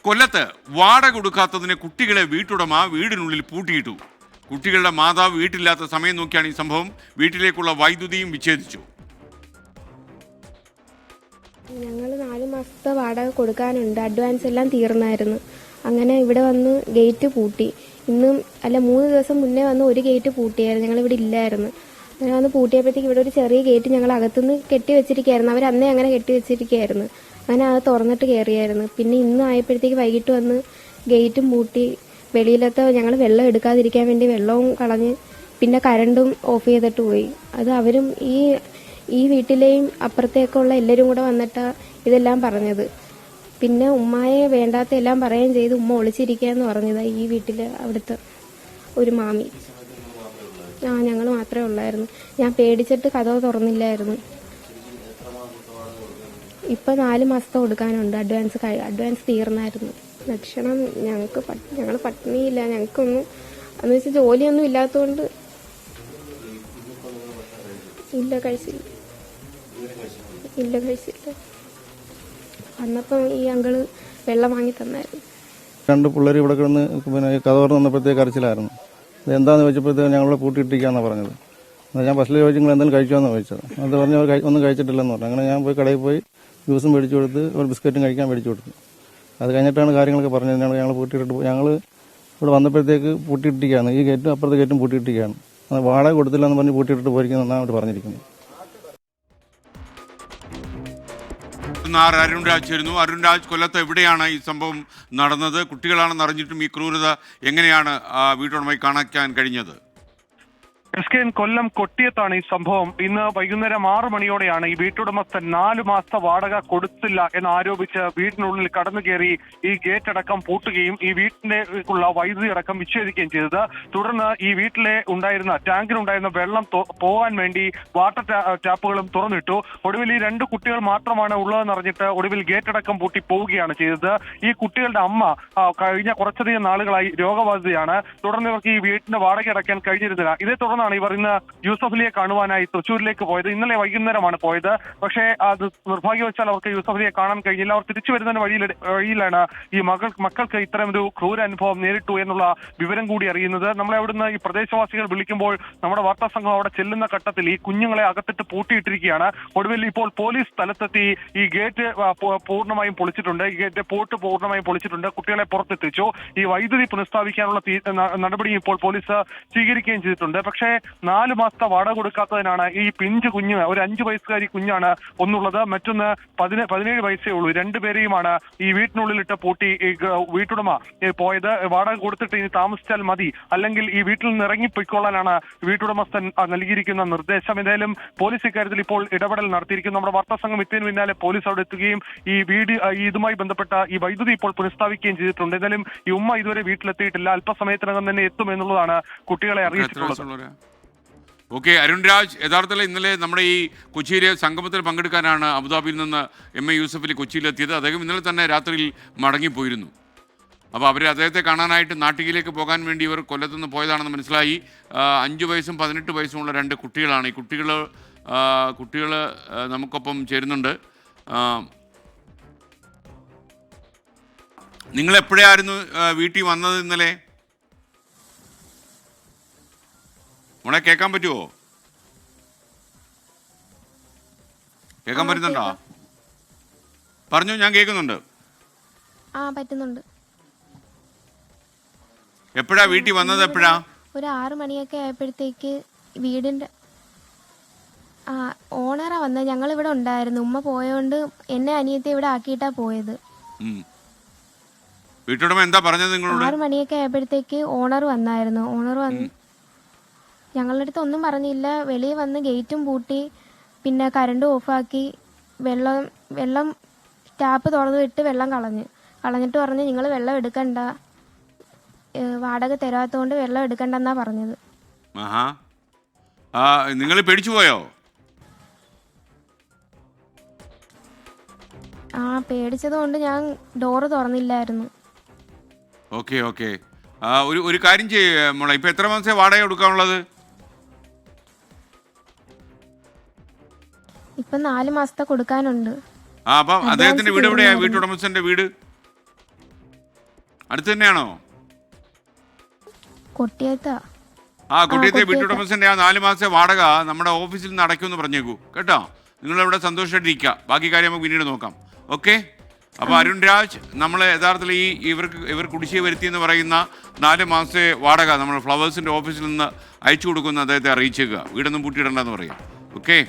കൊല്ലത്ത് വാടക കൊടുക്കാത്തതിന് കുട്ടികളെ വീട്ടുടമ വീടിനുള്ളിൽ പൂട്ടിയിട്ടു. കുട്ടികളുടെ മാതാവ് വീട്ടിലില്ലാത്ത സമയം നോക്കിയാണ് ഈ സംഭവം. വീട്ടിലേക്കുള്ള വൈദ്യുതിയും വിച്ഛേദിച്ചു. ഞങ്ങൾ 4 മാസത്തെ വാടക കൊടുക്കാനുണ്ട്. അഡ്വാൻസ് എല്ലാം തീർന്നായിരുന്നു. അങ്ങനെ ഇവിടെ വന്ന് ഗേറ്റ് പൂട്ടി. 3 ദിവസം മുന്നേ വന്ന് ഒരു ഗേറ്റ് പൂട്ടിയായിരുന്നു. ഞങ്ങളിവിടെ ഇല്ലായിരുന്നു. അങ്ങനെ വന്ന് പൂട്ടിയപ്പോഴത്തേക്ക് ഇവിടെ ഒരു ചെറിയ ഗേറ്റ് ഞങ്ങൾ അകത്തുനിന്ന് കെട്ടി വെച്ചിരിക്കുകയായിരുന്നു. അവർ അന്നേ അങ്ങനെ കെട്ടി വെച്ചിരിക്കുകയായിരുന്നു. അങ്ങനെ അത് തുറന്നിട്ട് കയറിയായിരുന്നു. പിന്നെ ഇന്ന് ആയപ്പോഴത്തേക്ക് വൈകിട്ട് വന്ന് ഗേറ്റും പൂട്ടി. വെളിയിലത്തെ ഞങ്ങൾ വെള്ളം എടുക്കാതിരിക്കാൻ വേണ്ടി വെള്ളവും കളഞ്ഞ് പിന്നെ കറണ്ടും ഓഫ് ചെയ്തിട്ട് പോയി. അത് അവരും ഈ വീട്ടിലെയും അപ്പുറത്തേക്ക് ഉള്ള എല്ലാവരും കൂടെ വന്നിട്ടാ ഇതെല്ലാം പറഞ്ഞത്. പിന്നെ ഉമ്മായെ വേണ്ടാത്ത എല്ലാം പറയുകയും ചെയ്ത് ഉമ്മ ഒളിച്ചിരിക്കാന്ന് പറഞ്ഞതാ ഈ വീട്ടില് അവിടുത്തെ ഒരു മാമി. ഞങ്ങൾ മാത്രമേ ഉള്ളായിരുന്നു. ഞാൻ പേടിച്ചിട്ട് കതവ് തുറന്നില്ലായിരുന്നു. ഇപ്പൊ 4 മാസത്തെ കൊടുക്കാനുണ്ട്. അഡ്വാൻസ് തീർന്നായിരുന്നു. ഭക്ഷണം ഞങ്ങൾ പട്ടിണിയില്ല. ഞങ്ങൾക്കൊന്നും എന്ന് വെച്ചാൽ ജോലിയൊന്നും ഇല്ലാത്തതുകൊണ്ട് കഴിച്ചില്ല. വന്നപ്പം ഈ അങ്കിള് വെള്ളം വാങ്ങി തന്നായിരുന്നു. 2 പിള്ളേർ ഇവിടെ കിടന്ന് പിന്നെ കഥ തുറന്ന് വന്നപ്പോഴത്തേക്ക് കരച്ചിലായിരുന്നു. ഇത് എന്താണെന്ന് ചോദിച്ചപ്പോഴത്തേക്ക് ഞങ്ങളിവിടെ പൂട്ടിയിട്ടിരിക്കുകയെന്നാണ് പറഞ്ഞത്. ഞാൻ ബസ്സിൽ ചോദിച്ചു നിങ്ങൾ എന്തെങ്കിലും കഴിക്കുമെന്ന് ചോദിച്ചത്. അത് പറഞ്ഞ് ഒന്നും കഴിച്ചിട്ടില്ലെന്ന് പറഞ്ഞു. അങ്ങനെ ഞാൻ പോയി കടയിൽ പോയി ജ്യൂസും മേടിച്ചു കൊടുത്ത് ഒരു ബിസ്ക്കറ്റും കഴിക്കാൻ മേടിച്ചു കൊടുത്തു. അത് കഴിഞ്ഞിട്ടാണ് കാര്യങ്ങളൊക്കെ പറഞ്ഞത്. ഞങ്ങൾ പൂട്ടിയിട്ടിട്ട് ഞങ്ങൾ ഇവിടെ വന്നപ്പോഴത്തേക്ക് പൂട്ടിയിട്ടിരിക്കുകയാണ്. ഈ ഗേറ്റും അപ്പുറത്തെ ഗേറ്റും പൂട്ടിയിട്ടിരിക്കുകയാണ്. അത് വാടക കൊടുത്തില്ലെന്ന് പറഞ്ഞ് പൂട്ടിയിട്ടിട്ട് പോയിരിക്കുന്നതെന്നാണ് അവർ പറഞ്ഞിരിക്കുന്നത്. അരുൺരാജ് ചേരുന്നു. അരുൺരാജ്, കൊല്ലത്ത് എവിടെയാണ് ഈ സംഭവം നടന്നത്? കുട്ടികളാണെന്ന് അറിഞ്ഞിട്ടും ഈ ക്രൂരത എങ്ങനെയാണ് വീട്ടുടമയെ കാണിക്കാൻ കഴിഞ്ഞത്? എസ്കെൻ, കൊല്ലം കൊട്ടിയത്താണ് ഈ സംഭവം. ഇന്ന് വൈകുന്നേരം 6 മണിയോടെയാണ് ഈ വീട്ടുടമസ്ഥൻ 4 മാസത്തെ വാടക കൊടുത്തില്ല എന്നാരോപിച്ച് വീടിനുള്ളിൽ കടന്നു കയറി ഈ ഗേറ്റ് അടക്കം പൂട്ടുകയും ഈ വീട്ടിലേക്കുള്ള വൈദ്യുതി അടക്കം വിച്ഛേദിക്കുകയും ചെയ്തത്. തുടർന്ന് ഈ വീട്ടിലെ ടാങ്കിലുണ്ടായിരുന്ന വെള്ളം പോകാൻ വേണ്ടി വാട്ടർ ടാപ്പുകളും തുറന്നിട്ടു. ഒടുവിൽ ഈ 2 കുട്ടികൾ മാത്രമാണ് ഉള്ളതെന്ന് അറിഞ്ഞിട്ട് ഒടുവിൽ ഗേറ്റ് അടക്കം പൂട്ടി പോവുകയാണ് ചെയ്തത്. ഈ കുട്ടികളുടെ അമ്മ കഴിഞ്ഞ കുറച്ചധികം നാളുകളായി രോഗബാധിതയാണ്. തുടർന്ന് ഇവർക്ക് ഈ വീടിന്റെ വാടക അടയ്ക്കാൻ കഴിഞ്ഞിരുന്നില്ല. ഇതേ തുടർന്നാണ് ഇവർ ഇന്ന് യൂസഫലിയെ കാണുവാനായി തൃശ്ശൂരിലേക്ക് പോയത്. ഇന്നലെ വൈകുന്നേരമാണ് പോയത്. പക്ഷേ അത് നിർഭാഗ്യവശാൽ അവർക്ക് യൂസഫലിയെ കാണാൻ കഴിഞ്ഞില്ല. അവർ തിരിച്ചു വരുന്നതിന് വഴിയിലാണ് ഈ മക്കൾക്ക് ഇത്തരമൊരു ക്രൂര അനുഭവം നേരിട്ടു എന്നുള്ള വിവരം കൂടി അറിയുന്നത്. നമ്മളെ അവിടുന്ന് ഈ പ്രദേശവാസികൾ വിളിക്കുമ്പോൾ നമ്മുടെ വാർത്താ സംഘം അവിടെ ചെല്ലുന്ന ഘട്ടത്തിൽ ഈ കുഞ്ഞുങ്ങളെ അകത്തിട്ട് പൂട്ടിയിട്ടിരിക്കുകയാണ്. ഒടുവിൽ ഇപ്പോൾ പോലീസ് സ്ഥലത്തെത്തി ഈ ഗേറ്റ് പൂർണ്ണമായും പൊളിച്ചിട്ടുണ്ട്. ഈ ഗേറ്റ് പൂർണ്ണമായും പൊളിച്ചിട്ടുണ്ട്. കുട്ടികളെ പുറത്തെത്തിച്ചു. ഈ വൈദ്യുതി പുനഃസ്ഥാപിക്കാനുള്ള നടപടി ഇപ്പോൾ പോലീസ് സ്വീകരിക്കുകയും ചെയ്തിട്ടുണ്ട്. പക്ഷേ 4 മാസത്തെ വാടക കൊടുക്കാത്തതിനാണ് ഈ പിഞ്ചു കുഞ്ഞ്, ഒരു 5 വയസ്സുകാരി കുഞ്ഞാണ് ഒന്നുള്ളത്. മറ്റൊന്ന് 17 വയസ്സേ ഉള്ളൂ. 2 പേരെയുമാണ് ഈ വീട്ടിനുള്ളിലിട്ട് പൂട്ടി വീട്ടുടമ പോയത്. വാടക കൊടുത്തിട്ട് ഇനി താമസിച്ചാൽ മതി, അല്ലെങ്കിൽ ഈ വീട്ടിൽ നിന്ന് ഇറങ്ങിപ്പോയിക്കൊള്ളാനാണ് വീട്ടുടമസ്ഥൻ നൽകിയിരിക്കുന്ന നിർദ്ദേശം. എന്തായാലും പോലീസ് ഇക്കാര്യത്തിൽ ഇപ്പോൾ ഇടപെടൽ നടത്തിയിരിക്കുന്നു. നമ്മുടെ വാർത്താ സംഘം എത്തിയതിന് പിന്നാലെ പോലീസ് അവിടെ എത്തുകയും ഇതുമായി ബന്ധപ്പെട്ട ഈ വൈദ്യുതി ഇപ്പോൾ പുനഃസ്ഥാപിക്കുകയും ചെയ്തിട്ടുണ്ട്. എന്തായാലും ഈ ഉമ്മ ഇതുവരെ വീട്ടിലെത്തിയിട്ടില്ല. അല്പസമയത്തിനകം തന്നെ എത്തും എന്നുള്ളതാണ് കുട്ടികളെ അറിയിച്ചിട്ടുള്ളത്. ഓക്കെ അരുൺരാജ്, യഥാർത്ഥത്തിൽ ഇന്നലെ നമ്മുടെ ഈ കൊച്ചിയിലെ സംഗമത്തിൽ പങ്കെടുക്കാനാണ് അബുദാബിയിൽ നിന്ന് MA യൂസഫലി കൊച്ചിയിലെത്തിയത്. അദ്ദേഹം ഇന്നലെ തന്നെ രാത്രിയിൽ മടങ്ങിപ്പോയിരുന്നു. അപ്പോൾ അദ്ദേഹത്തെ കാണാനായിട്ട് നാട്ടിലേക്ക് പോകാൻ വേണ്ടി ഇവർ കൊല്ലത്തുനിന്ന് പോയതാണെന്ന് മനസ്സിലായി. 5 വയസ്സും 18 വയസ്സുമുള്ള 2 കുട്ടികളാണ്. ഈ കുട്ടികൾ നമുക്കൊപ്പം ചേരുന്നുണ്ട്. നിങ്ങൾ എപ്പോഴായിരുന്നു വീട്ടിൽ വന്നത് ഇന്നലെ? മോളെ കേൾക്കാൻ പറ്റുമോ? കേൾക്കാൻ പറ്റുന്നുണ്ടോ? പറഞ്ഞു, ഞാൻ കേൾക്കുന്നുണ്ട്. പറ്റുന്നുണ്ട്. എപ്പോഴാ വീട്ടിൽ വന്നത്? എപ്പോഴാ? ഒരു 6 മണിയൊക്കെ ആയപ്പോഴത്തേക്ക് വീടിന്റെ ഓണറാ വന്നത്. ഞങ്ങൾ ഇവിടെ ഉണ്ടായിരുന്നു. ഉമ്മ പോയോണ്ട് എന്നെ അനിയത്തെ ഇവിടെ ആക്കിയിട്ടാ പോയത്. വീട്ടുടമ എന്താ പറഞ്ഞത് നിങ്ങളോട്? 6 മണിയൊക്കെ ആയപ്പോഴത്തേക്ക് ഓണർ വന്നായിരുന്നു. ഞങ്ങളുടെ അടുത്ത് ഒന്നും പറഞ്ഞില്ല. വെളിയിൽ വന്ന് ഗേറ്റും പൂട്ടി, പിന്നെ കറണ്ട് ഓഫാക്കി, വെള്ളം ടാപ്പ് തുറന്നു വിട്ട് വെള്ളം കളഞ്ഞിട്ട് പറഞ്ഞ് നിങ്ങൾ വെള്ളം എടുക്കണ്ട, വാടക തരാത്തതുകൊണ്ട് വെള്ളം എടുക്കണ്ടെന്നാ പറഞ്ഞത്. നിങ്ങൾ പേടിച്ചു പോയോ? പേടിച്ചത് കൊണ്ട് ഞാൻ ഡോറ് തുറന്നില്ലായിരുന്നു. ഓക്കെ ഒരു കാര്യം ചെയ്യേ മോളെ, ഇപ്പൊ എത്ര മാസത്തെ വാടക കൊടുക്കാനുള്ളത്? ഇപ്പൊ 4 മാസത്തെ കൊടുക്കാനുണ്ട്. അപ്പം അദ്ദേഹത്തിന്റെ വീട് എവിടെയാ? വീട്ടുടമസ്ഥന്റെ വീട് അടുത്ത് തന്നെയാണോ? കൊട്ടിയത്താ. കൊട്ടിയത്തെ വീട്ടുടമസ്ഥന്റെ ആ 4 മാസത്തെ വാടക നമ്മുടെ ഓഫീസിൽ നിന്ന് അടയ്ക്കുമെന്ന് പറഞ്ഞേക്കൂ കേട്ടോ. നിങ്ങളിവിടെ സന്തോഷമായിട്ടിരിക്കുക, ബാക്കി കാര്യം നമുക്ക് പിന്നീട് നോക്കാം. ഓക്കെ. അപ്പോൾ അരുൺ രാജ്, നമ്മൾ യഥാർത്ഥത്തിൽ ഇവർ കുടിശ്ശിക വരുത്തി എന്ന് പറയുന്ന 4 മാസത്തെ വാടക നമ്മൾ ഫ്ലവേഴ്സിന്റെ ഓഫീസിൽ നിന്ന് അയച്ചു കൊടുക്കുന്ന അദ്ദേഹത്തെ അറിയിച്ചേക്കുക. വീടൊന്നും പൂട്ടിയിടണ്ടെന്ന് പറയാം. ഓക്കെ.